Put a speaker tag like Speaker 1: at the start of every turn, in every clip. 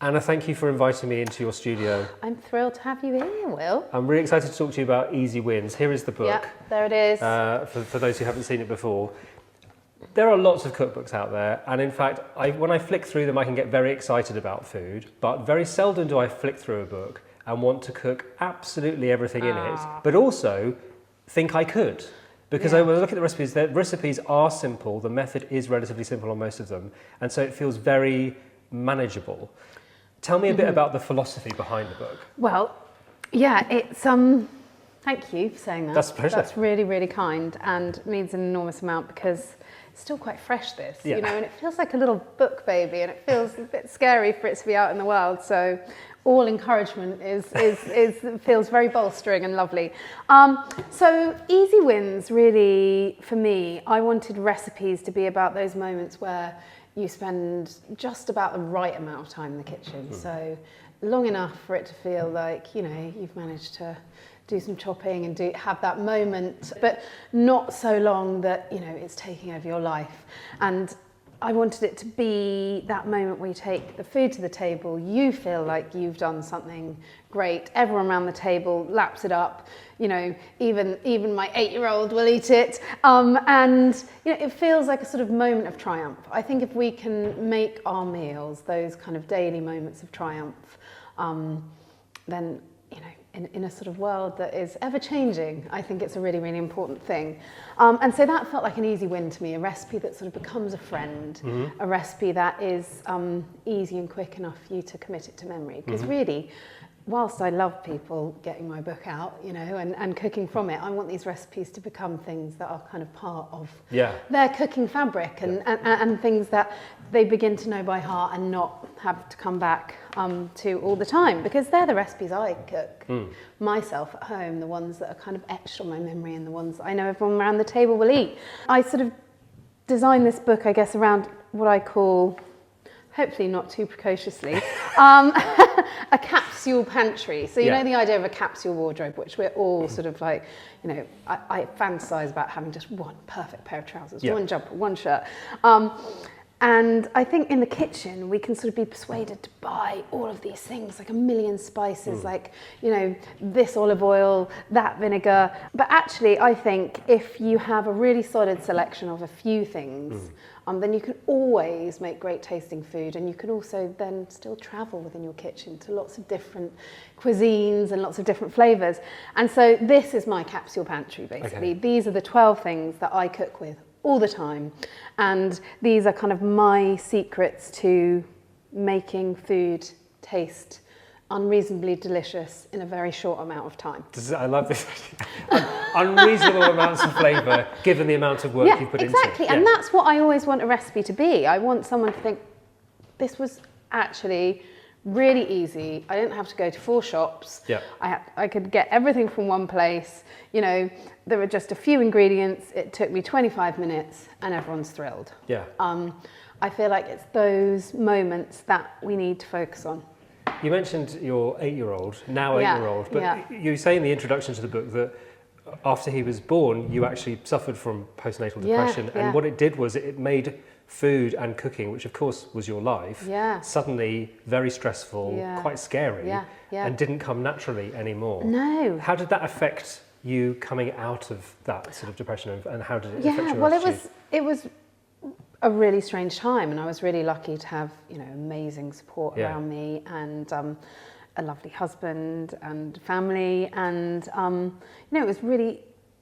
Speaker 1: Anna, thank you for inviting me into your studio.
Speaker 2: I'm thrilled to have you here, Will.
Speaker 1: I'm really excited to talk to you about easy wins. Here is the book.
Speaker 2: Yeah, there it is.
Speaker 1: For those who haven't seen it before. There are lots of cookbooks out there, and in fact, when I flick through them, I can get very excited about food, but very seldom do I flick through a book and want to cook absolutely everything in it, but also think I could. Because when I look at the recipes are simple, the method is relatively simple on most of them, and so it feels very manageable. Tell me a bit about the philosophy behind the book.
Speaker 2: Well, yeah, it's thank you for saying that.
Speaker 1: That's a pleasure.
Speaker 2: That's really, really kind and means an enormous amount because it's still quite fresh, this, you know, and it feels like a little book baby, and it feels a bit scary for it to be out in the world. So all encouragement feels very bolstering and lovely. So easy wins, really, for me, I wanted recipes to be about those moments where you spend just about the right amount of time in the kitchen. So long enough for it to feel like, you know, you've managed to do some chopping and have that moment, but not so long that, you know, it's taking over your life. And I wanted it to be that moment where you take the food to the table, you feel like you've done something great, everyone around the table laps it up, you know, even my 8-year-old will eat it, and you know, it feels like a sort of moment of triumph. I think if we can make our meals those kind of daily moments of triumph, then, you know, in a sort of world that is ever-changing, I think it's a really, really important thing. And so that felt like an easy win to me, a recipe that sort of becomes a friend, a recipe that is easy and quick enough for you to commit it to memory. Because really, whilst I love people getting my book out, you know, and cooking from it, I want these recipes to become things that are kind of part of their cooking fabric and things that they begin to know by heart and not have to come back to all the time, because they're the recipes I cook myself at home, the ones that are kind of etched on my memory and the ones I know everyone around the table will eat. I sort of designed this book, I guess, around what I call, hopefully not too precociously, a capsule pantry. So you know the idea of a capsule wardrobe, which we're all sort of like, you know, I fantasize about having just one perfect pair of trousers, one jumper, one shirt. And I think in the kitchen, we can sort of be persuaded to buy all of these things, like a million spices, like, you know, this olive oil, that vinegar. But actually, I think if you have a really solid selection of a few things, then you can always make great tasting food, and you can also then still travel within your kitchen to lots of different cuisines and lots of different flavours. And so this is my capsule pantry, basically. Okay. These are the 12 things that I cook with all the time, and these are kind of my secrets to making food taste unreasonably delicious in a very short amount of time.
Speaker 1: I love this. Unreasonable amounts of flavour given the amount of work you put into it.
Speaker 2: Exactly, and that's what I always want a recipe to be. I want someone to think, this was actually really easy. I didn't have to go to 4 shops. I could get everything from one place. You know, there were just a few ingredients. It took me 25 minutes and everyone's thrilled. I feel like it's those moments that we need to focus on.
Speaker 1: You mentioned your 8-year-old, now 8-year-old, but you say in the introduction to the book that after he was born, you actually suffered from postnatal depression, and what it did was it made food and cooking, which of course was your life, suddenly very stressful, quite scary, and didn't come naturally anymore.
Speaker 2: No.
Speaker 1: How did that affect you coming out of that sort of depression, and how did it affect your attitude?
Speaker 2: It was a really strange time, and I was really lucky to have, you know, amazing support around me, and a lovely husband and family, and you know,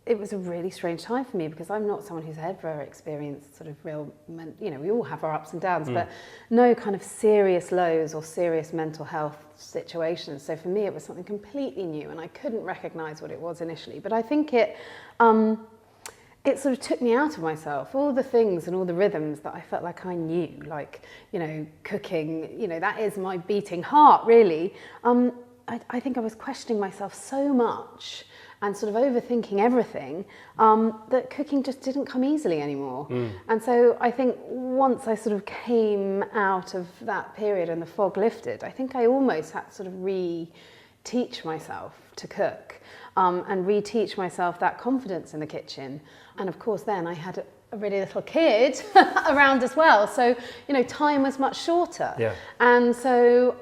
Speaker 2: it was a really strange time for me, because I'm not someone who's ever experienced sort of real, you know, we all have our ups and downs, but no kind of serious lows or serious mental health situations. So for me, it was something completely new, and I couldn't recognise what it was initially. But I think it sort of took me out of myself. All the things and all the rhythms that I felt like I knew, like, you know, cooking, you know, that is my beating heart, really. I think I was questioning myself so much and sort of overthinking everything, that cooking just didn't come easily anymore. And so I think once I sort of came out of that period and the fog lifted, I think I almost had to sort of re-teach myself to cook, and re-teach myself that confidence in the kitchen. And of course then I had a really little kid around as well, so, you know, time was much shorter. And so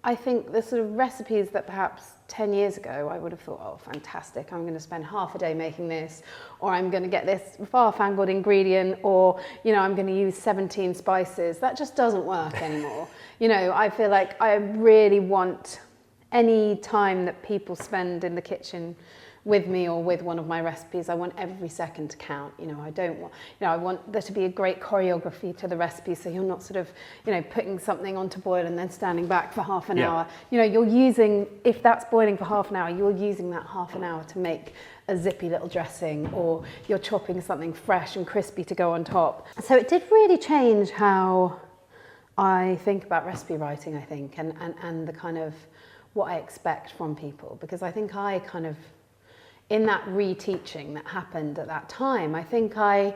Speaker 2: I think the sort of recipes that perhaps 10 years ago I would have thought, oh, fantastic, I'm going to spend half a day making this, or I'm going to get this far-fangled ingredient, or, you know, I'm going to use 17 spices. That just doesn't work anymore. You know, I feel like I really want any time that people spend in the kitchen with me or with one of my recipes, I want every second to count. You know, I don't want, you know, I want there to be a great choreography to the recipe, so you're not sort of, you know, putting something onto boil and then standing back for half an hour. You know, you're using, if that's boiling for half an hour, you're using that half an hour to make a zippy little dressing, or you're chopping something fresh and crispy to go on top. So it did really change how I think about recipe writing, I think, and the kind of what I expect from people, because I think I kind of, in that reteaching that happened at that time, I think I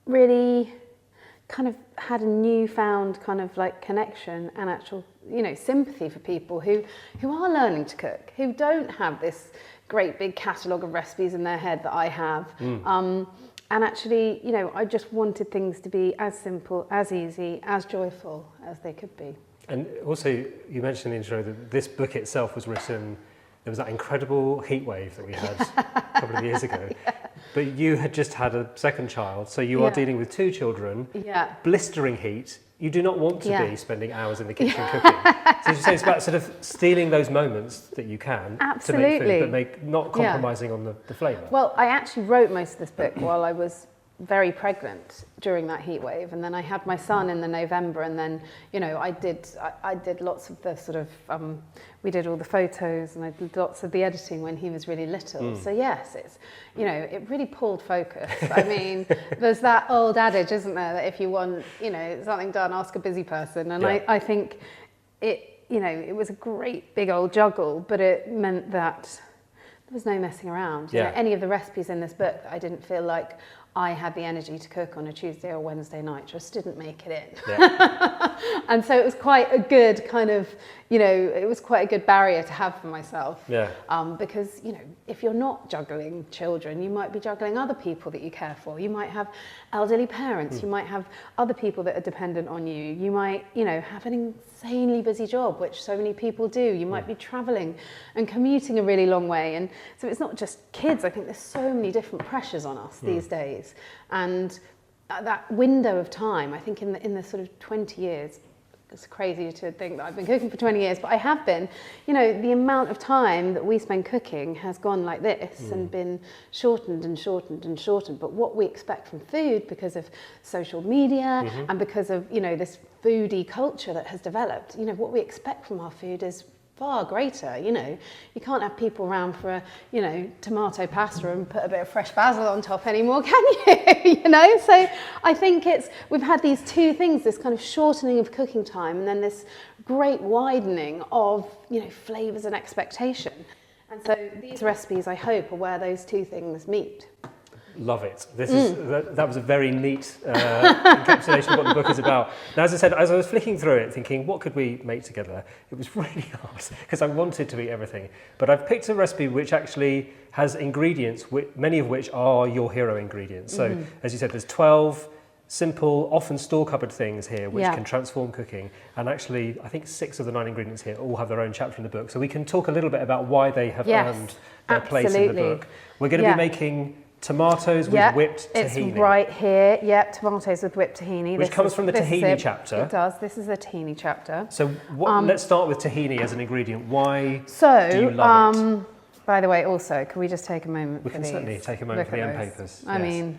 Speaker 2: really kind of had a newfound kind of like connection and actual, you know, sympathy for people who are learning to cook, who don't have this great big catalogue of recipes in their head that I have. And actually, you know, I just wanted things to be as simple, as easy, as joyful as they could be.
Speaker 1: And also, you mentioned in the intro that this book itself was written, there was that incredible heat wave that we had a couple of years ago. But you had just had a second child, so you are dealing with two children, blistering heat. You do not want to be spending hours in the kitchen cooking. So you say it's about sort of stealing those moments that you can to make food, but not compromising on the flavour.
Speaker 2: Well, I actually wrote most of this book while I was very pregnant during that heat wave, and then I had my son in the November, and then, you know, I did lots of the sort of we did all the photos, and I did lots of the editing when he was really little. So yes, it's, you know, it really pulled focus. I mean, there's that old adage, isn't there, that if you want, you know, something done, ask a busy person. And I think it, you know, it was a great big old juggle, but it meant that there was no messing around. You know, any of the recipes in this book that I didn't feel like I had the energy to cook on a Tuesday or Wednesday night just didn't make it in. And so it was quite a good kind of, you know, it was quite a good barrier to have for myself. Because, you know, if you're not juggling children, you might be juggling other people that you care for. You might have elderly parents, you might have other people that are dependent on you. You might, you know, have an insanely busy job, which so many people do. You might be traveling and commuting a really long way. And so it's not just kids. I think there's so many different pressures on us these days. And that window of time, I think in the sort of 20 years, it's crazy to think that I've been cooking for 20 years, but I have been, you know, the amount of time that we spend cooking has gone like this and been shortened and shortened and shortened. But what we expect from food, because of social media and because of, you know, this foodie culture that has developed, you know, what we expect from our food is far greater. You know, you can't have people around for a, you know, tomato pasta and put a bit of fresh basil on top anymore, can you? You know, so I think we've had these two things, this kind of shortening of cooking time and then this great widening of, you know, flavours and expectation. And so these recipes, I hope, are where those two things meet.
Speaker 1: Love it. This is that was a very neat encapsulation of what the book is about. Now, as I said, as I was flicking through it, thinking, what could we make together? It was really hard because I wanted to eat everything. But I've picked a recipe which actually has ingredients, many of which are your hero ingredients. So, as you said, there's 12 simple, often store cupboard things here which can transform cooking. And actually, I think 6 of the 9 ingredients here all have their own chapter in the book. So we can talk a little bit about why they have earned their place in the book. We're going to be making tomatoes with whipped tahini.
Speaker 2: It's right here. Yep, tomatoes with whipped tahini.
Speaker 1: Which comes from the tahini chapter.
Speaker 2: It does. This is a tahini chapter.
Speaker 1: So let's start with tahini as an ingredient. Why do you love it?
Speaker 2: By the way, also, can we just take a moment
Speaker 1: we
Speaker 2: for
Speaker 1: can
Speaker 2: these?
Speaker 1: Certainly take a moment for the end papers.
Speaker 2: I mean,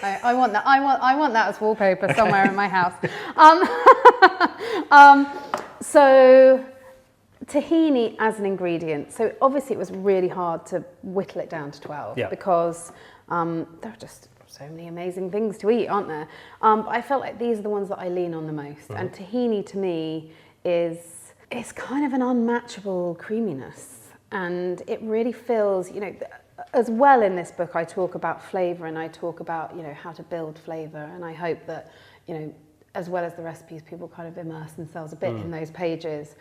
Speaker 2: I want that. I want that as wallpaper somewhere in my house. So tahini as an ingredient. So obviously it was really hard to whittle it down to 12 because there are just so many amazing things to eat, aren't there? But I felt like these are the ones that I lean on the most. And tahini to me is kind of an unmatchable creaminess. And it really feels, you know, as well in this book I talk about flavour and I talk about, you know, how to build flavour. And I hope that, you know, as well as the recipes, people kind of immerse themselves a bit in those pages.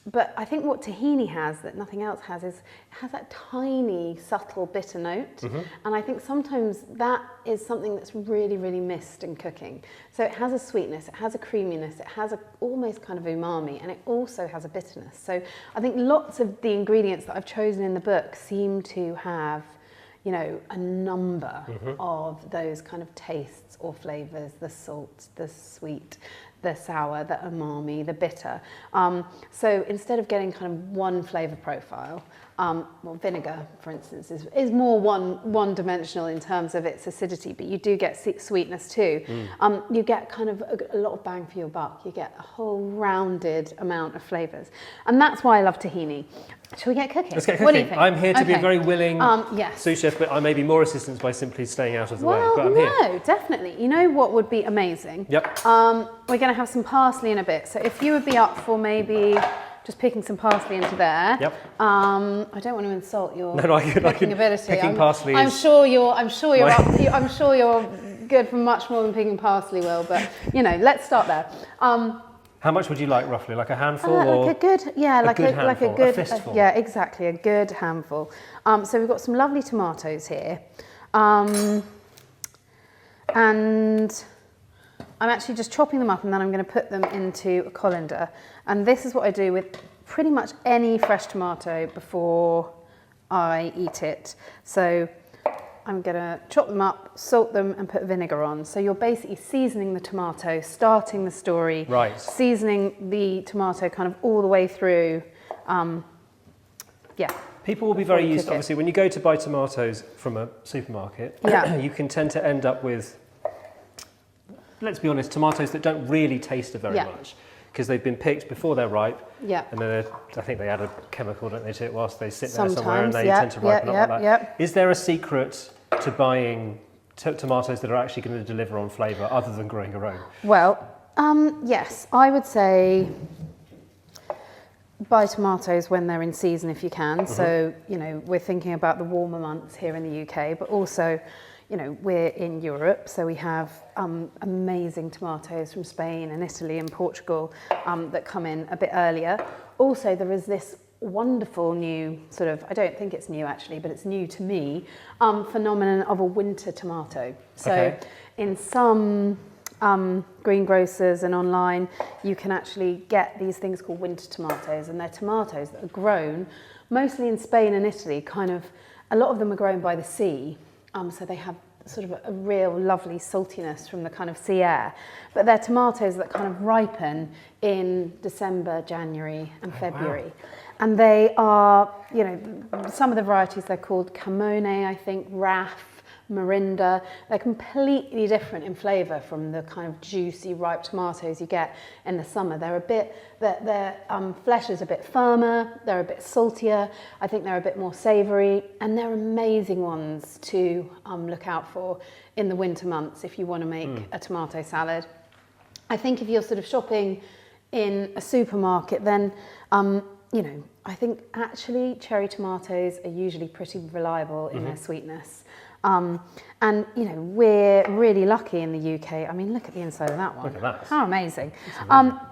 Speaker 2: but I think what tahini has that nothing else has is it has that tiny, subtle, bitter note. And I think sometimes that is something that's really, really missed in cooking. So it has a sweetness, it has a creaminess, it has a almost kind of umami, and it also has a bitterness. So I think lots of the ingredients that I've chosen in the book seem to have, you know, a number of those kind of tastes or flavours, the salt, the sweet, the sour, the umami, the bitter. So instead of getting kind of one flavour profile, well, vinegar, for instance, is more one-dimensional in terms of its acidity, but you do get sweetness too. You get kind of a lot of bang for your buck. You get a whole rounded amount of flavours. And that's why I love tahini. Shall we get cooking?
Speaker 1: Let's get cooking.
Speaker 2: What do you think?
Speaker 1: I'm here to be a very willing
Speaker 2: yes.
Speaker 1: sous chef, but I may be more assistance by simply staying out of the way.
Speaker 2: Well,
Speaker 1: But I'm
Speaker 2: no,
Speaker 1: here.
Speaker 2: definitely. You know what would be amazing?
Speaker 1: Yep.
Speaker 2: We're going to have some parsley in a bit. So if you would be up for maybe just picking some parsley into there.
Speaker 1: Yep.
Speaker 2: I don't want to insult your cooking ability.
Speaker 1: Picking parsley
Speaker 2: I'm
Speaker 1: is
Speaker 2: sure you're I'm sure you're good for much more than picking parsley, Will. But you know, let's start there.
Speaker 1: How much would you like roughly? Like a handful or
Speaker 2: like a good, yeah, like a good,
Speaker 1: fistful?
Speaker 2: Yeah, exactly, a good handful. So we've got some lovely tomatoes here, and I'm actually just chopping them up, and then I'm going to put them into a colander. And this is what I do with pretty much any fresh tomato before I eat it. So I'm going to chop them up, salt them, and put vinegar on. So you're basically seasoning the tomato, starting the story,
Speaker 1: right.
Speaker 2: Seasoning the tomato kind of all the way through. Yeah.
Speaker 1: People will be very used, obviously, when you go to buy tomatoes from a supermarket, you can tend to end up with, let's be honest, tomatoes that don't really taste very much because they've been picked before they're ripe. Yeah. And then I think they add a chemical, don't they, to it whilst they sit there somewhere, and they tend to ripen up like that. Is there a secret to buying tomatoes that are actually going to deliver on flavour other than growing your own?
Speaker 2: Well, yes, I would say buy tomatoes when they're in season if you can. So, you know, we're thinking about the warmer months here in the UK, but also, you know, we're in Europe, so we have amazing tomatoes from Spain and Italy and Portugal that come in a bit earlier. Also, there is this wonderful new sort of, I don't think it's new actually, but it's new to me, phenomenon of a winter tomato. So in some greengrocers and online, you can actually get these things called winter tomatoes, and they're tomatoes that are grown mostly in Spain and Italy. Kind of, a lot of them are grown by the sea. So they have sort of a real lovely saltiness from the kind of sea air. But they're tomatoes that kind of ripen in December, January and February. Wow. And they are, you know, some of the varieties, they're called Camone, I think, Raff, Morinda. They're completely different in flavour from the kind of juicy, ripe tomatoes you get in the summer. They're a bit, their flesh is a bit firmer, they're a bit saltier, I think they're a bit more savoury, and they're amazing ones to look out for in the winter months if you want to make a tomato salad. I think if you're sort of shopping in a supermarket, then, you know, I think actually cherry tomatoes are usually pretty reliable in their sweetness. And, you know, we're really lucky in the UK. I mean, look at the inside of that one.
Speaker 1: Look at that.
Speaker 2: How amazing.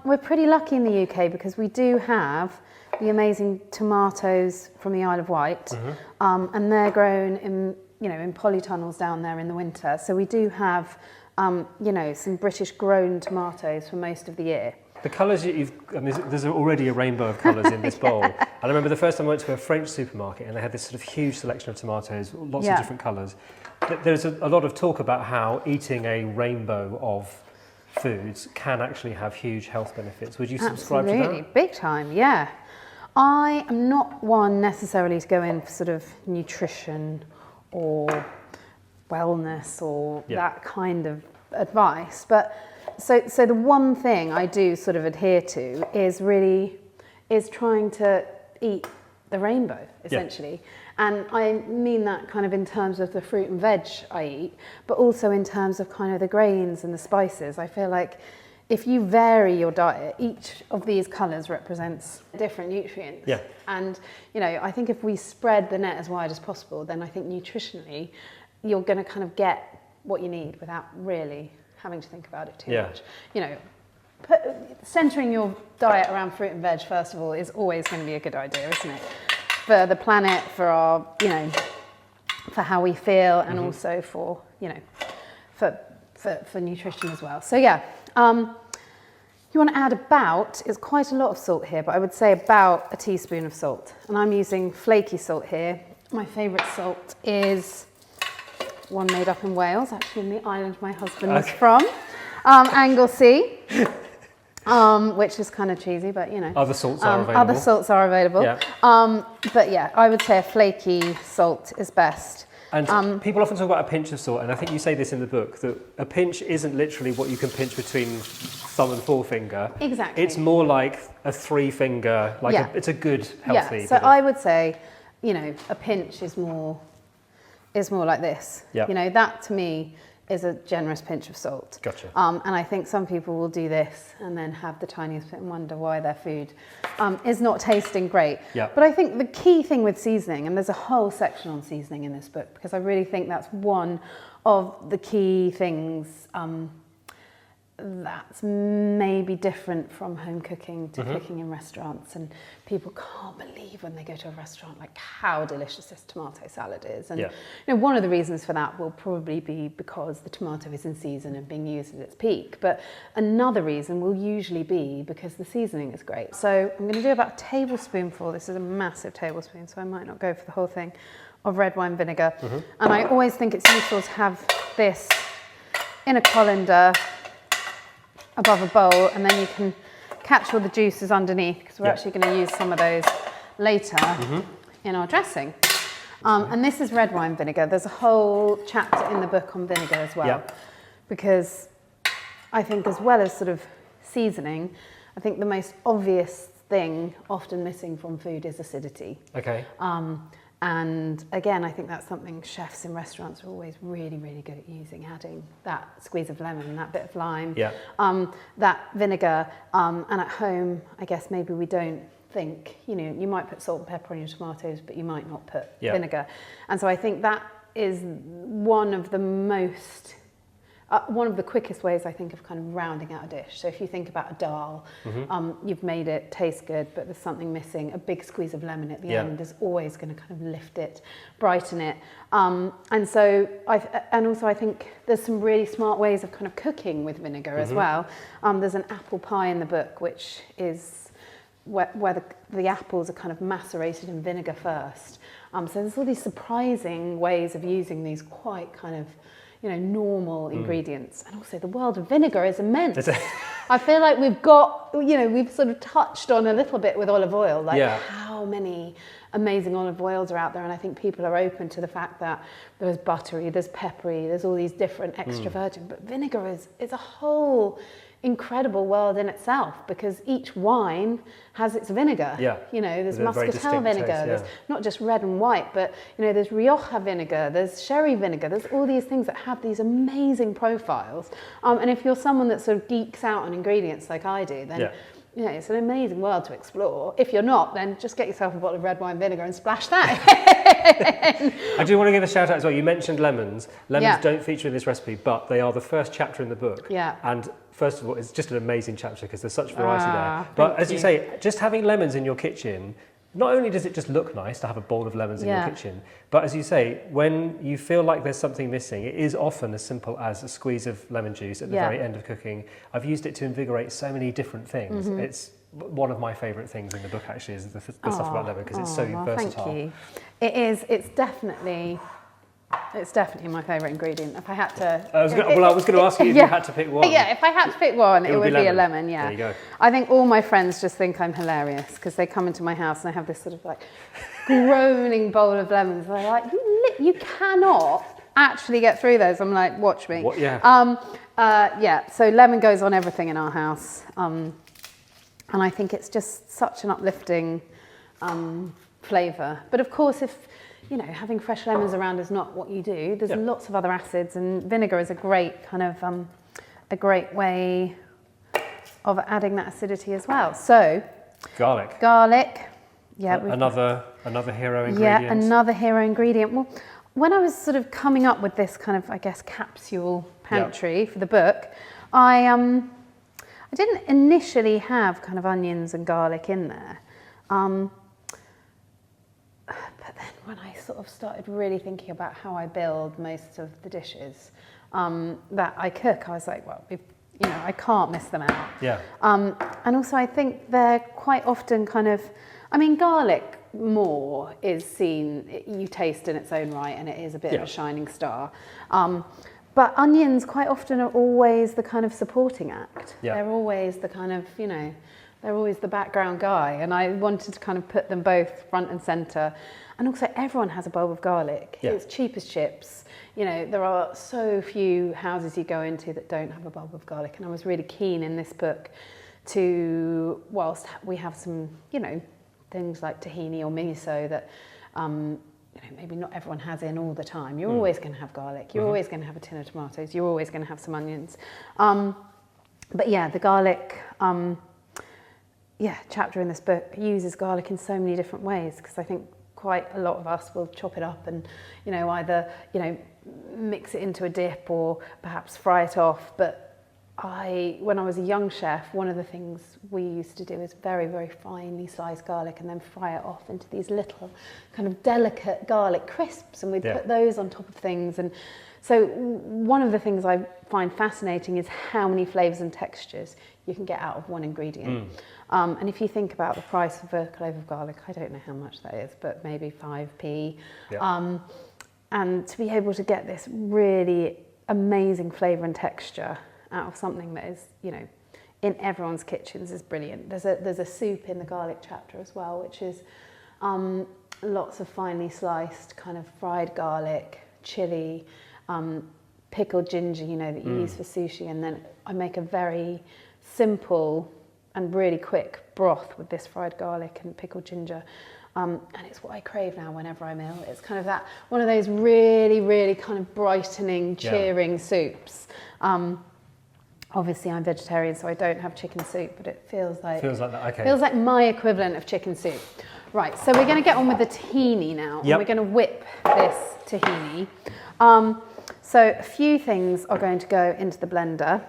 Speaker 2: We're pretty lucky in the UK because we do have the amazing tomatoes from the Isle of Wight. And they're grown in, you know, in polytunnels down there in the winter. So we do have, you know, some British grown tomatoes for most of the year.
Speaker 1: The colours there's already a rainbow of colours in this bowl. I remember the first time I went to a French supermarket and they had this sort of huge selection of tomatoes, lots of different colours. There's a lot of talk about how eating a rainbow of foods can actually have huge health benefits. Would you subscribe to that?
Speaker 2: Absolutely, big time, yeah. I am not one necessarily to go in for sort of nutrition or wellness or that kind of advice, but so the one thing I do sort of adhere to is trying to eat the rainbow, essentially. And I mean that kind of in terms of the fruit and veg I eat, but also in terms of kind of the grains and the spices. I feel like if you vary your diet, each of these colours represents different nutrients. Yeah. And, you know, I think if we spread the net as wide as possible, then I think nutritionally, you're going to kind of get what you need without really having to think about it too much. You know, centering your diet around fruit and veg, first of all, is always going to be a good idea, isn't it? For the planet, for our, you know, for how we feel, and also for, you know, for nutrition as well. So yeah, you want to add about, it's quite a lot of salt here, but I would say about a teaspoon of salt. And I'm using flaky salt here. My favourite salt is one made up in Wales, actually in the island my husband was from, Anglesey, which is kind of cheesy, but you know.
Speaker 1: Other salts are available.
Speaker 2: Other salts are available.
Speaker 1: Yeah.
Speaker 2: But yeah, I would say a flaky salt is best.
Speaker 1: And people often talk about a pinch of salt, and I think you say this in the book, that a pinch isn't literally what you can pinch between thumb and forefinger.
Speaker 2: Exactly.
Speaker 1: It's more like a 3-finger, like it's a good, healthy.
Speaker 2: Yeah, so I would say, you know, a pinch is more like this.
Speaker 1: Yeah.
Speaker 2: You know, that to me is a generous pinch of salt.
Speaker 1: Gotcha.
Speaker 2: And I think some people will do this and then have the tiniest bit and wonder why their food is not tasting great.
Speaker 1: Yeah.
Speaker 2: But I think the key thing with seasoning, and there's a whole section on seasoning in this book, because I really think that's one of the key things that's maybe different from home cooking to cooking in restaurants, and people can't believe when they go to a restaurant like how delicious this tomato salad is. And you know, one of the reasons for that will probably be because the tomato is in season and being used at its peak, but another reason will usually be because the seasoning is great. So I'm going to do about a tablespoonful, this is a massive tablespoon, so I might not go for the whole thing, of red wine vinegar. And I always think it's useful to have this in a colander above a bowl, and then you can catch all the juices underneath, because we're actually going to use some of those later in our dressing. And this is red wine vinegar. There's a whole chapter in the book on vinegar as well, because I think, as well as sort of seasoning, I think the most obvious thing often missing from food is acidity.
Speaker 1: Okay.
Speaker 2: And again, I think that's something chefs in restaurants are always really, really good at using, adding that squeeze of lemon, that bit of lime, that vinegar. And at home, I guess maybe we don't think, you know, you might put salt and pepper on your tomatoes, but you might not put vinegar. And so I think that is one of the most, one of the quickest ways, I think, of kind of rounding out a dish. So if you think about a dal, you've made it taste good, but there's something missing. A big squeeze of lemon at the end is always going to kind of lift it, brighten it. And so, and also I think there's some really smart ways of kind of cooking with vinegar as well. There's an apple pie in the book, which is where the apples are kind of macerated in vinegar first. So there's all these surprising ways of using these quite kind of, you know, normal ingredients. And also the world of vinegar is immense. I feel like we've got, you know, we've sort of touched on a little bit with olive oil, like how many amazing olive oils are out there. And I think people are open to the fact that there's buttery, there's peppery, there's all these different extra virgin, but vinegar is a whole incredible world in itself, because each wine has its vinegar. You know, there's muscatel vinegar, there's not just red and white, but you know, there's Rioja vinegar, there's sherry vinegar, there's all these things that have these amazing profiles. And if you're someone that sort of geeks out on ingredients like I do, then you know, it's an amazing world to explore. If you're not, then just get yourself a bottle of red wine vinegar and splash that in.
Speaker 1: I do want to give a shout out as well. You mentioned lemons. Lemons don't feature in this recipe, but they are the first chapter in the book. And first of all, it's just an amazing chapter because there's such variety there. But as you say, just having lemons in your kitchen, not only does it just look nice to have a bowl of lemons in your kitchen, but as you say, when you feel like there's something missing, it is often as simple as a squeeze of lemon juice at the very end of cooking. I've used it to invigorate so many different things. It's one of my favourite things in the book, actually, is the stuff about lemon, because it's so versatile.
Speaker 2: Thank you. It is. It's definitely my favourite ingredient. If I had to,
Speaker 1: I was going to ask you if you had to pick one.
Speaker 2: Yeah, if I had to pick one, it would be a lemon. Yeah.
Speaker 1: There you go.
Speaker 2: I think all my friends just think I'm hilarious because they come into my house and I have this sort of like groaning bowl of lemons. They're like, you cannot actually get through those. I'm like, watch me.
Speaker 1: What? Yeah.
Speaker 2: So lemon goes on everything in our house, and I think it's just such an uplifting flavour. But of course, if you know, having fresh lemons around is not what you do. There's lots of other acids, and vinegar is a great kind of a great way of adding that acidity as well. So, garlic. Yeah,
Speaker 1: another hero ingredient.
Speaker 2: Yeah, another hero ingredient. Well, when I was sort of coming up with this kind of, I guess, capsule pantry for the book, I I didn't initially have kind of onions and garlic in there. But then when I sort of started really thinking about how I build most of the dishes that I cook, I was like, well, I can't miss them out.
Speaker 1: Yeah.
Speaker 2: And also I think they're quite often kind of, garlic more is seen, you taste in its own right, and it is a bit of a shining star. But onions quite often are always the kind of supporting act.
Speaker 1: Yeah.
Speaker 2: They're always the kind of, they're always the background guy. And I wanted to kind of put them both front and centre. And also everyone has a bulb of garlic.
Speaker 1: Yeah.
Speaker 2: It's cheap as chips. There are so few houses you go into that don't have a bulb of garlic. And I was really keen in this book to, whilst we have some, things like tahini or miso that, maybe not everyone has in all the time. You're always going to have garlic. You're always going to have a tin of tomatoes. You're always going to have some onions. But yeah, the garlic, chapter in this book uses garlic in so many different ways, because I think quite a lot of us will chop it up and, either, mix it into a dip or perhaps fry it off. But when I was a young chef, one of the things we used to do is very, very finely slice garlic and then fry it off into these little kind of delicate garlic crisps, and we'd put those on top of things. And so one of the things I find fascinating is how many flavours and textures you can get out of one ingredient. And if you think about the price of a clove of garlic, I don't know how much that is, but maybe 5p. Yeah. And to be able to get this really amazing flavour and texture out of something that is, in everyone's kitchens is brilliant. There's a soup in the garlic chapter as well, which is lots of finely sliced kind of fried garlic, chilli, pickled ginger, that you use for sushi. And then I make a very simple and really quick broth with this fried garlic and pickled ginger. And it's what I crave now whenever I'm ill. It's kind of that, one of those really, really kind of brightening, cheering soups. Obviously I'm vegetarian, so I don't have chicken soup, but it feels like that. Okay. Feels like my equivalent of chicken soup. Right, so we're going to get on with the tahini now. And we're going to whip this tahini. So a few things are going to go into the blender.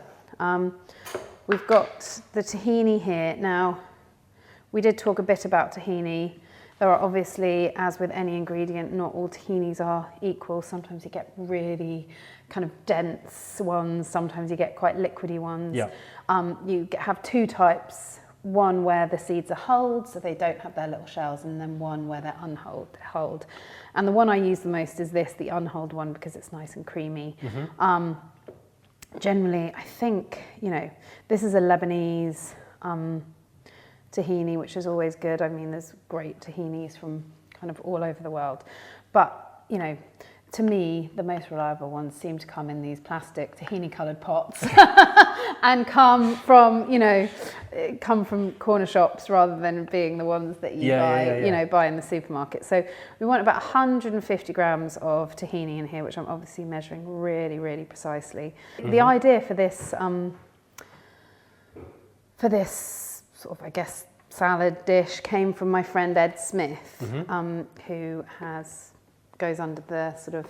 Speaker 2: We've got the tahini here. Now, we did talk a bit about tahini. There are obviously, as with any ingredient, not all tahinis are equal. Sometimes you get really kind of dense ones. Sometimes you get quite liquidy ones. Yeah. You have two types. One where the seeds are hulled, so they don't have their little shells, and then one where they're unhulled. And the one I use the most is this, the unhulled one, because it's nice and creamy. Generally, I think, this is a Lebanese tahini, which is always good. I mean, there's great tahinis from kind of all over the world. But, to me, the most reliable ones seem to come in these plastic tahini-coloured pots and come from corner shops rather than being the ones that you buy in the supermarket. So we want about 150 grams of tahini in here, which I'm obviously measuring really, really precisely. The idea for this sort of, I guess, salad dish came from my friend Ed Smith, who goes under the sort of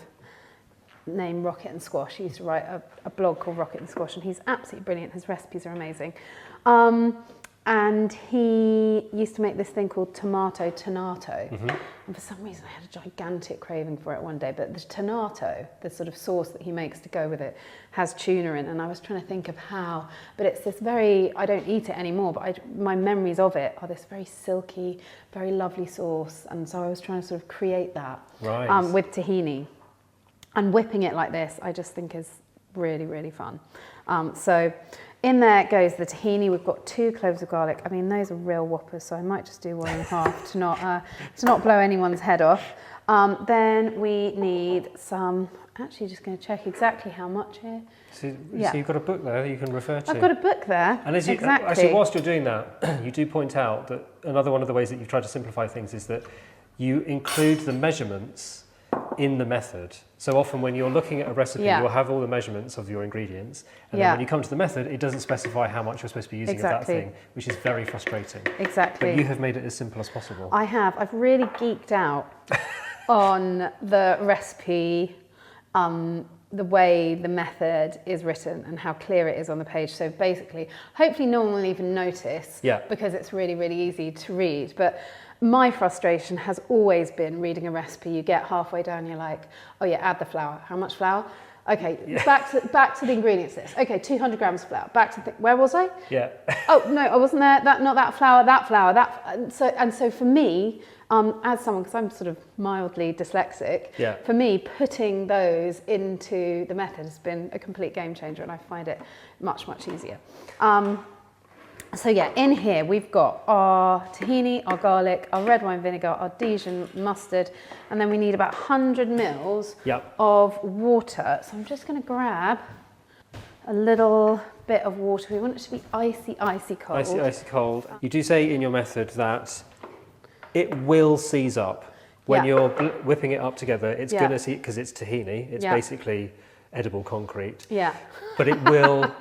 Speaker 2: name Rocket and Squash. He used to write a blog called Rocket and Squash, and he's absolutely brilliant. His recipes are amazing. And he used to make this thing called tomato tonato. And for some reason I had a gigantic craving for it one day, but the tonato, the sort of sauce that he makes to go with it, has tuna in. And I was trying to think of how, but it's this very, I don't eat it anymore, but my memories of it are this very silky, very lovely sauce. And so I was trying to sort of create that with tahini. And whipping it like this, I just think is really, really fun. So in there goes the tahini. We've got 2 cloves of garlic. I mean, those are real whoppers, so I might just do 1.5 to not blow anyone's head off. Then we need some, actually just going to check exactly how much here.
Speaker 1: So you've got a book there that you can refer to.
Speaker 2: I've got a book there,
Speaker 1: and actually, whilst you're doing that, you do point out that another one of the ways that you've tried to simplify things is that you include the measurements in the method. So often when you're looking at a recipe, you'll have all the measurements of your ingredients, and then when you come to the method, it doesn't specify how much you're supposed to be using of that thing, which is very frustrating. But you have made it as simple as possible.
Speaker 2: I have. I've really geeked out on the recipe the way the method is written and how clear it is on the page. So basically, hopefully no one will even notice because it's really, really easy to read. But my frustration has always been reading a recipe. You get halfway down, you're like, oh yeah, add the flour. How much flour? Okay, back to the ingredients list. Okay, 200 grams of flour. Back to where was I?
Speaker 1: Yeah.
Speaker 2: Oh no, I wasn't there. Not that flour. That flour. So for me, as someone, because I'm sort of mildly dyslexic, for me, putting those into the method has been a complete game changer, and I find it much, much easier. So yeah, in here we've got our tahini, our garlic, our red wine vinegar, our Dijon mustard, and then we need about 100 mils of water. So I'm just going to grab a little bit of water. We want it to be icy, icy cold.
Speaker 1: Icy, icy cold. You do say in your method that it will seize up when you're whipping it up together. It's going to seize, because it's tahini. It's basically edible concrete.
Speaker 2: Yeah.
Speaker 1: But it will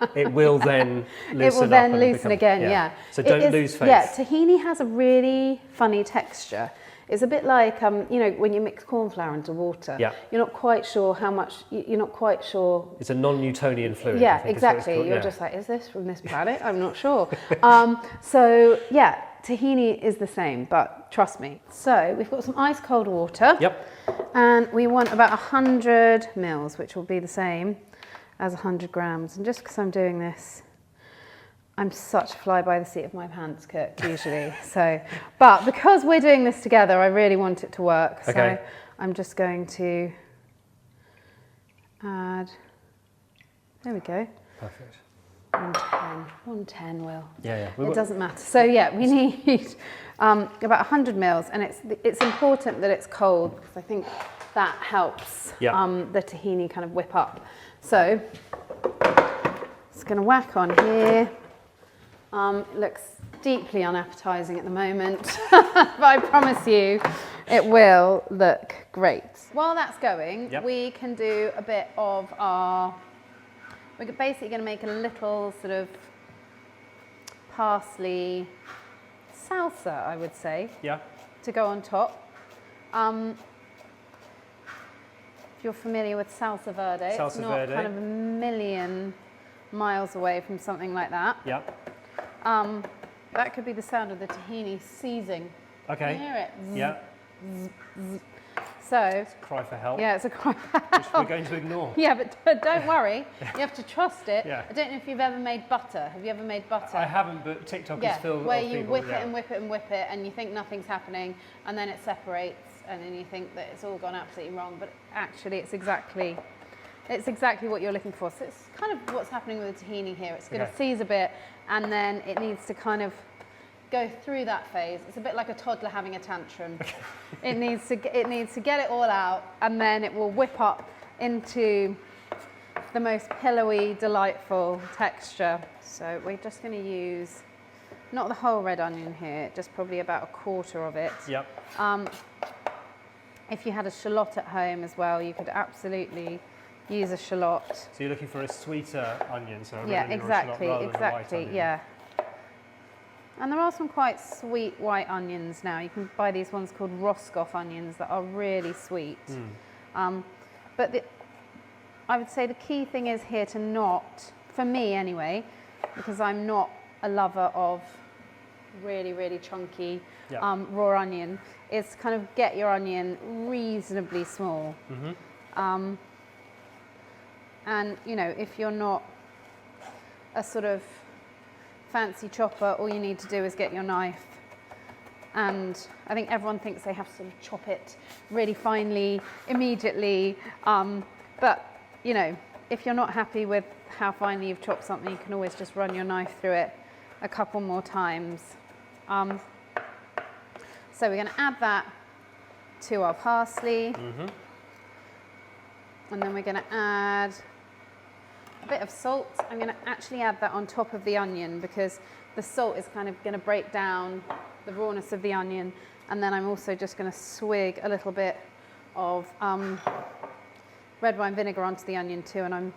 Speaker 1: then loosen
Speaker 2: it will
Speaker 1: up
Speaker 2: then
Speaker 1: and
Speaker 2: loosen again,
Speaker 1: So don't lose faith.
Speaker 2: Yeah, tahini has a really funny texture. It's a bit like, you know, when you mix corn flour into water, you're not quite sure how much, you're not quite sure.
Speaker 1: It's a non-Newtonian fluid.
Speaker 2: Yeah, exactly. You're just like, is this from this planet? I'm not sure. So yeah, tahini is the same, but trust me. So we've got some ice cold water.
Speaker 1: Yep.
Speaker 2: And we want about 100 mils, which will be the same as 100 grams. And just because I'm doing this, I'm such a fly by the seat of my pants cook usually. But because we're doing this together, I really want it to work.
Speaker 1: Okay.
Speaker 2: So I'm just going to add, there we go.
Speaker 1: Perfect.
Speaker 2: 110 will.
Speaker 1: Yeah.
Speaker 2: It doesn't matter. So yeah, we need about 100 mils, and it's important that it's cold because I think that helps the tahini kind of whip up. So it's going to whack on here. It looks deeply unappetizing at the moment, but I promise you it will look great. While that's going, we can do a bit of we're basically going to make a little sort of parsley salsa, I would say, to go on top. If you're familiar with salsa verde, it's not kind of a million miles away from something like that. That could be the sound of the tahini seizing.
Speaker 1: Okay.
Speaker 2: Can you hear it? Zzz, zzz. So
Speaker 1: it's a cry for help.
Speaker 2: Yeah, it's a cry for help.
Speaker 1: Which we're going to ignore.
Speaker 2: Yeah, but don't worry. You have to trust it.
Speaker 1: Yeah.
Speaker 2: I don't know if you've ever made butter. Have you ever made butter?
Speaker 1: I haven't, but TikTok is filled
Speaker 2: where
Speaker 1: of
Speaker 2: you
Speaker 1: people,
Speaker 2: whip it and whip it and whip it, and you think nothing's happening, and then it separates, and then you think that it's all gone absolutely wrong. But actually, it's exactly what you're looking for. So it's kind of what's happening with the tahini here. It's going to seize a bit, and then it needs to kind of go through that phase. It's a bit like a toddler having a tantrum. It needs to get it all out, and then it will whip up into the most pillowy, delightful texture. So we're just going to use not the whole red onion here, just probably about a quarter of it. If you had a shallot at home as well, you could absolutely use a shallot.
Speaker 1: So you're looking for a sweeter onion, so a red onion
Speaker 2: exactly,
Speaker 1: or a shallot rather than a white onion.
Speaker 2: yeah. And there are some quite sweet white onions now. You can buy these ones called Roscoff onions that are really sweet. But I would say the key thing is here to not, for me anyway, because I'm not a lover of really, really chunky raw onion, is kind of get your onion reasonably small. And, you know, if you're not a sort of fancy chopper, all you need to do is get your knife, and I think everyone thinks they have to sort of chop it really finely immediately, but you know, if you're not happy with how finely you've chopped something, you can always just run your knife through it a couple more times. So we're going to add that to our parsley, and then we're going to add a bit of salt. I'm going to actually add that on top of the onion because the salt is kind of going to break down the rawness of the onion. And then I'm also just going to swig a little bit of red wine vinegar onto the onion too. And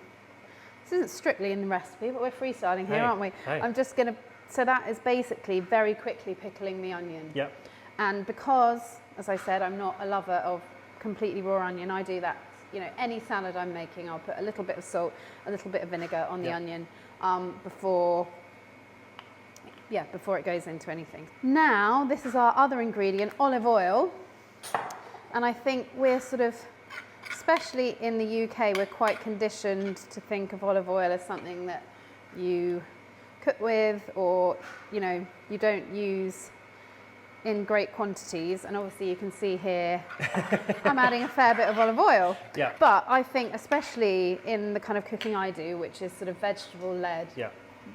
Speaker 2: this isn't strictly in the recipe, but we're freestyling here, aren't we? I'm just going to, so that is basically very quickly pickling the onion. And because, as I said, I'm not a lover of completely raw onion, I do that any salad I'm making, I'll put a little bit of salt, a little bit of vinegar on the onion before it goes into anything. Now, this is our other ingredient, olive oil. And I think we're sort of, especially in the UK, we're quite conditioned to think of olive oil as something that you cook with, or, you don't use in great quantities. And obviously you can see here, I'm adding a fair bit of olive oil.
Speaker 1: Yeah.
Speaker 2: But I think especially in the kind of cooking I do, which is sort of vegetable-led,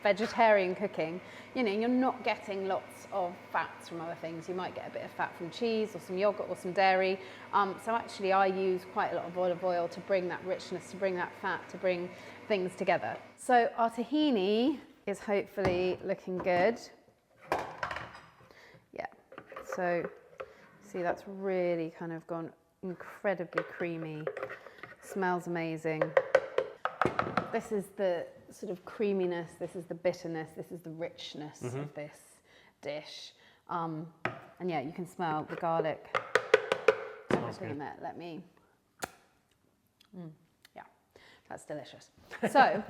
Speaker 2: vegetarian cooking, you're not getting lots of fats from other things. You might get a bit of fat from cheese or some yogurt or some dairy. So actually I use quite a lot of olive oil to bring that richness, to bring that fat, to bring things together. So our tahini is hopefully looking good. Yeah, so see, that's really kind of gone incredibly creamy, smells amazing. This is the sort of creaminess, this is the bitterness, this is the richness of this dish. And yeah, you can smell the garlic. Everything in there. Let me. Yeah, that's delicious. So,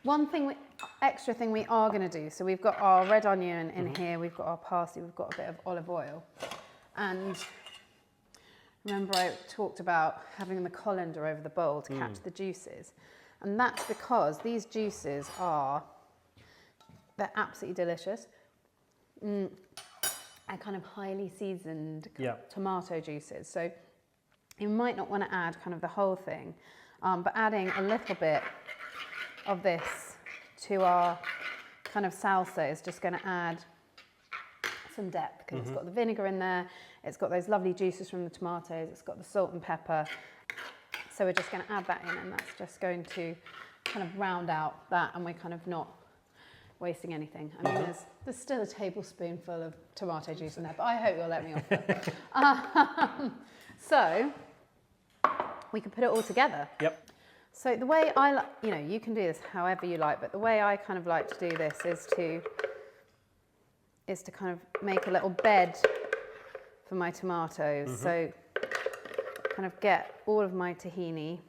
Speaker 2: one thing, extra thing we are going to do. So we've got our red onion in here. We've got our parsley. We've got a bit of olive oil. And remember, I talked about having the colander over the bowl to catch the juices, and that's because these juices they're absolutely delicious. And kind of highly seasoned tomato juices. So you might not want to add kind of the whole thing, but adding a little bit of this to our kind of salsa is just going to add some depth, because it's got the vinegar in there, it's got those lovely juices from the tomatoes, it's got the salt and pepper. So we're just going to add that in, and that's just going to kind of round out that, and we're kind of not wasting anything. I mean, there's still a tablespoonful of tomato juice in there, but I hope you'll let me off it. So we can put it all together. Yep. So the way I like, you can do this however you like, but the way I kind of like to do this is to kind of make a little bed for my tomatoes. So kind of get all of my tahini,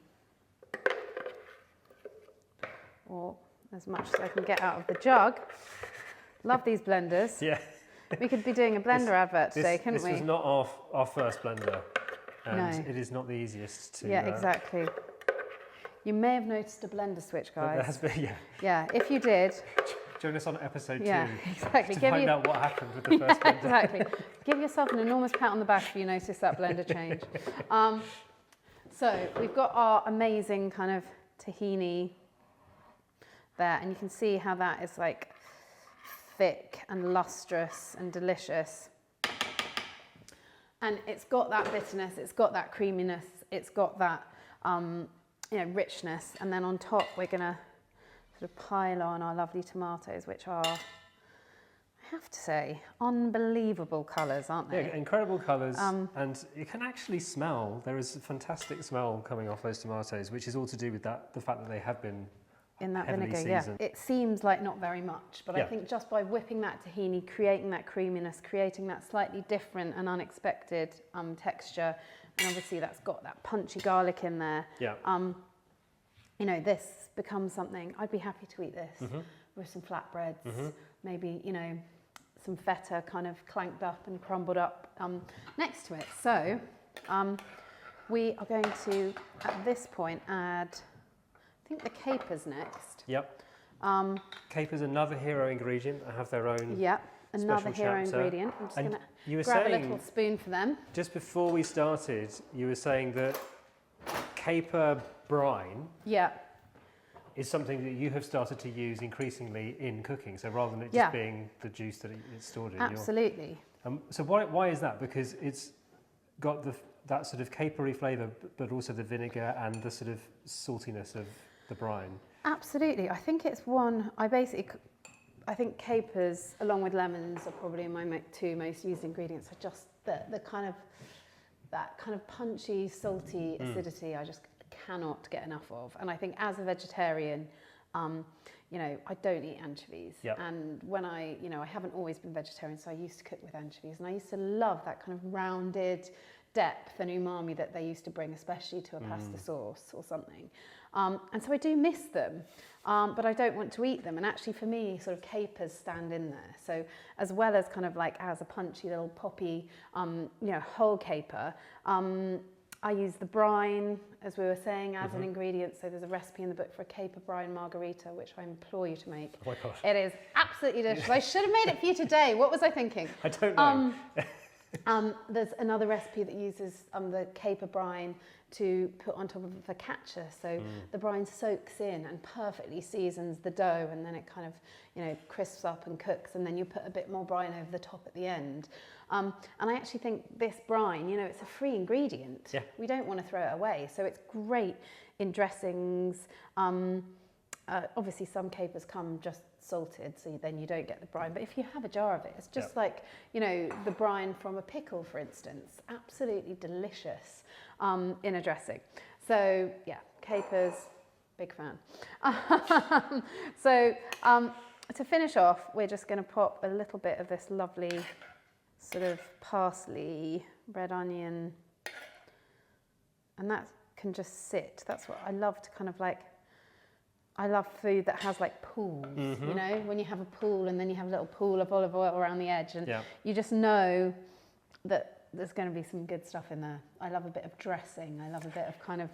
Speaker 2: or as much as I can get out of the jug. Love these blenders. Yeah. We could be doing a blender advert today, couldn't we?
Speaker 1: This was not our first blender, and it is not the easiest to...
Speaker 2: Yeah, exactly. You may have noticed a blender switch, guys.
Speaker 1: There has been, yeah.
Speaker 2: Yeah, if you did...
Speaker 1: Join us on episode 2
Speaker 2: exactly.
Speaker 1: to find out what happened with the first blender.
Speaker 2: Exactly. Give yourself an enormous pat on the back if you notice that blender change. So we've got our amazing kind of tahini there, and you can see how that is like thick and lustrous and delicious. And it's got that bitterness, it's got that creaminess, it's got that richness. And then on top we're gonna sort of pile on our lovely tomatoes, which are, I have to say, unbelievable colours, aren't they?
Speaker 1: Yeah, incredible colours, and you can actually smell, there is a fantastic smell coming off those tomatoes, which is all to do with the fact that they have been
Speaker 2: in that vinegar,
Speaker 1: seasoned.
Speaker 2: It seems like not very much, but I think just by whipping that tahini, creating that creaminess, creating that slightly different and unexpected texture, and obviously that's got that punchy garlic in there. Yeah. This becomes something, I'd be happy to eat this with some flatbreads, maybe, some feta kind of clanked up and crumbled up next to it. So we are going to, at this point, add, I think the capers next.
Speaker 1: Yep. Capers, another hero ingredient, have their own
Speaker 2: another hero ingredient. I'm just going to grab a little spoon for them.
Speaker 1: Just before we started, you were saying that caper brine is something that you have started to use increasingly in cooking. So rather than it just being the juice that it's stored in.
Speaker 2: Absolutely.
Speaker 1: So why is that? Because it's got that sort of capery flavour, but also the vinegar and the sort of saltiness of the brine.
Speaker 2: Absolutely. I think it's I think capers, along with lemons, are probably my two most used ingredients. Are just the kind of, that kind of punchy, salty acidity I just cannot get enough of. And I think as a vegetarian, I don't eat anchovies. Yep. And when I haven't always been vegetarian, so I used to cook with anchovies, and I used to love that kind of rounded, depth and umami that they used to bring, especially to a pasta sauce or something. And so I do miss them, but I don't want to eat them. And actually for me, sort of capers stand in there. So as well as kind of like as a punchy little poppy, whole caper, I use the brine, as we were saying, as an ingredient. So there's a recipe in the book for a caper brine margarita, which I implore you to make.
Speaker 1: Oh my gosh.
Speaker 2: It is absolutely delicious. I should have made it for you today. What was I thinking?
Speaker 1: I don't know.
Speaker 2: There's another recipe that uses the caper brine to put on top of a focaccia. So the brine soaks in and perfectly seasons the dough, and then it kind of, crisps up and cooks, and then you put a bit more brine over the top at the end. And I actually think this brine, it's a free ingredient.
Speaker 1: Yeah.
Speaker 2: We don't want to throw it away. So it's great in dressings. Obviously some capers come just salted, so then you don't get the brine, but if you have a jar of it, it's just like the brine from a pickle, for instance, absolutely delicious in a dressing. So yeah, capers, big fan. So to finish off, we're just going to pop a little bit of this lovely sort of parsley, red onion, and that can just sit. That's what I love to kind of like. I love food that has like pools, when you have a pool and then you have a little pool of olive oil around the edge, and you just know that there's going to be some good stuff in there. I love a bit of dressing. I love a bit of kind of,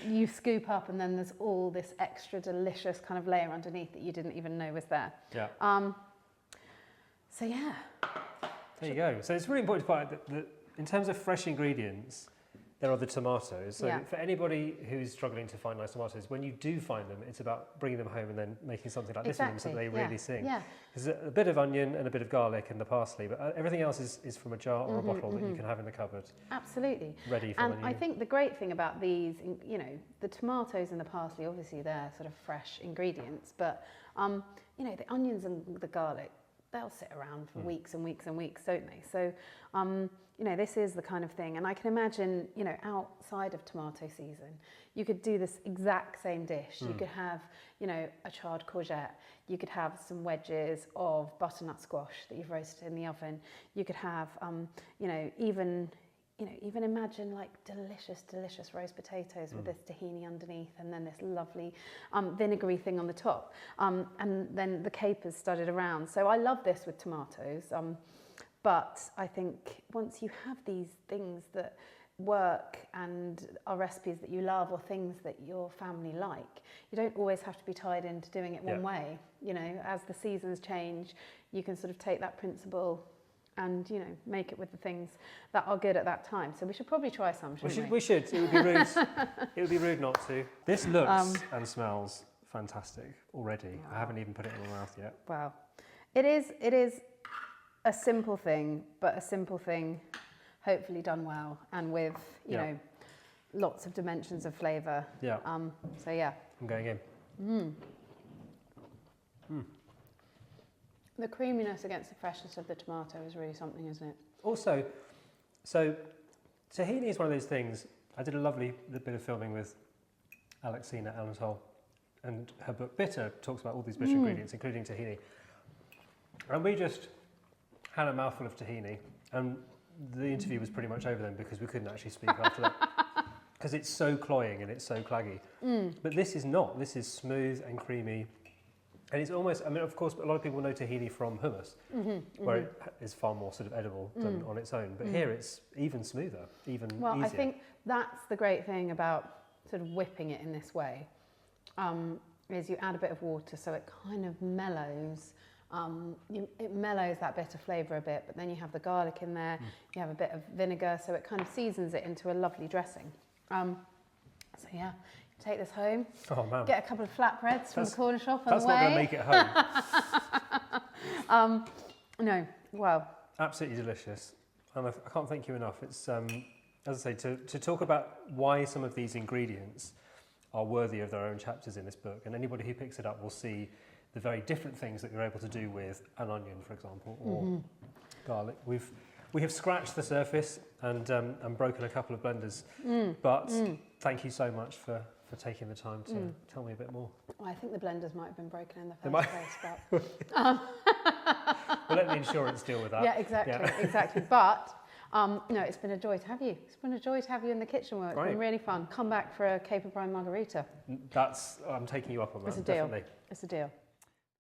Speaker 2: you scoop up and then there's all this extra delicious kind of layer underneath that you didn't even know was there.
Speaker 1: Yeah.
Speaker 2: So yeah.
Speaker 1: There you go. So it's really important to point out that in terms of fresh ingredients, there are the tomatoes. So for anybody who's struggling to find nice tomatoes, when you do find them, it's about bringing them home and then making something like this with them so that they really sing. Yeah. There's a bit of onion and a bit of garlic and the parsley, but everything else is from a jar or a bottle that you can have in the cupboard.
Speaker 2: Absolutely.
Speaker 1: Ready for
Speaker 2: and
Speaker 1: when
Speaker 2: I think the great thing about these, the tomatoes and the parsley, obviously they're sort of fresh ingredients, but the onions and the garlic, they'll sit around for weeks and weeks and weeks, don't they? So, this is the kind of thing. And I can imagine, outside of tomato season, you could do this exact same dish. You could have, a charred courgette. You could have some wedges of butternut squash that you've roasted in the oven. You could have, even imagine like delicious roast potatoes with this tahini underneath, and then this lovely vinegary thing on the top, and then the capers studded around. So I love this with tomatoes, but I think once you have these things that work and are recipes that you love or things that your family like, you don't always have to be tied into doing it one way. As the seasons change, you can sort of take that principle and make it with the things that are good at that time. So we should probably try some, shouldn't we?
Speaker 1: We should. It would be rude. It would be rude not to. This looks and smells fantastic already. Wow. I haven't even put it in my mouth yet.
Speaker 2: Wow, it is a simple thing, but a simple thing, hopefully done well and with lots of dimensions of flavour.
Speaker 1: Yeah.
Speaker 2: So yeah.
Speaker 1: I'm going in.
Speaker 2: The creaminess against the freshness of the tomato is really something, isn't it?
Speaker 1: Also, so tahini is one of those things. I did a lovely bit of filming with Alexina Anatol, and her book Bitter talks about all these bitter ingredients, including tahini. And we just had a mouthful of tahini, and the interview was pretty much over then because we couldn't actually speak after that. Because it's so cloying and it's so claggy. But this is not. This is smooth and creamy. And it's almost, of course, a lot of people know tahini from hummus, where it is far more sort of edible than on its own. But here it's even smoother, even easier.
Speaker 2: I think that's the great thing about sort of whipping it in this way, is you add a bit of water so it kind of mellows. It mellows that bitter flavour a bit, but then you have the garlic in there, you have a bit of vinegar, so it kind of seasons it into a lovely dressing. So yeah, take this home. Oh man! Get a couple of flatbreads from the corner shop on the way.
Speaker 1: That's not going to make it home.
Speaker 2: No, well.
Speaker 1: Absolutely delicious, and I can't thank you enough. It's as I say, to talk about why some of these ingredients are worthy of their own chapters in this book, and anybody who picks it up will see the very different things that you're able to do with an onion, for example, or garlic. We have scratched the surface and broken a couple of blenders, but thank you so much for taking the time to tell me a bit more.
Speaker 2: Well, I think the blenders might have been broken in the first place, but...
Speaker 1: We'll let the insurance deal with that.
Speaker 2: Yeah, exactly. But No, it's been a joy to have you. It's been a joy to have you in the kitchen work. It's been really fun. Come back for a Cape of Brine margarita.
Speaker 1: I'm taking you up on that.
Speaker 2: It's a deal.
Speaker 1: Definitely.
Speaker 2: It's a deal.